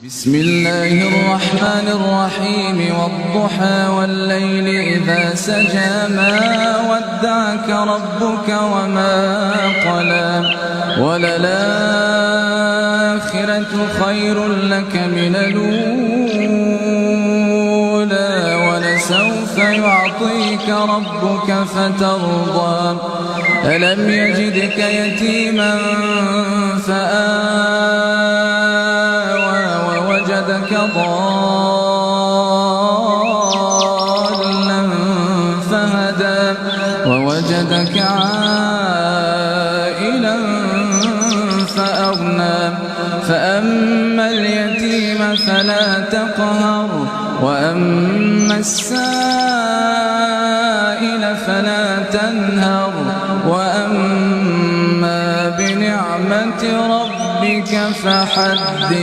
بسم الله الرحمن الرحيم والضحى والليل إذا سجى ما ودعك ربك وما قلى وللآخرة خير لك من الأولى ولسوف يعطيك ربك فترضى ألم يجدك يتيما فآوى ووجدك ضالا فهدى ووجدك عائلا فأغنى فأما اليتيم فلا تقهر وأما السائل فلا تنهر وأما بنعمة ربك فحدث.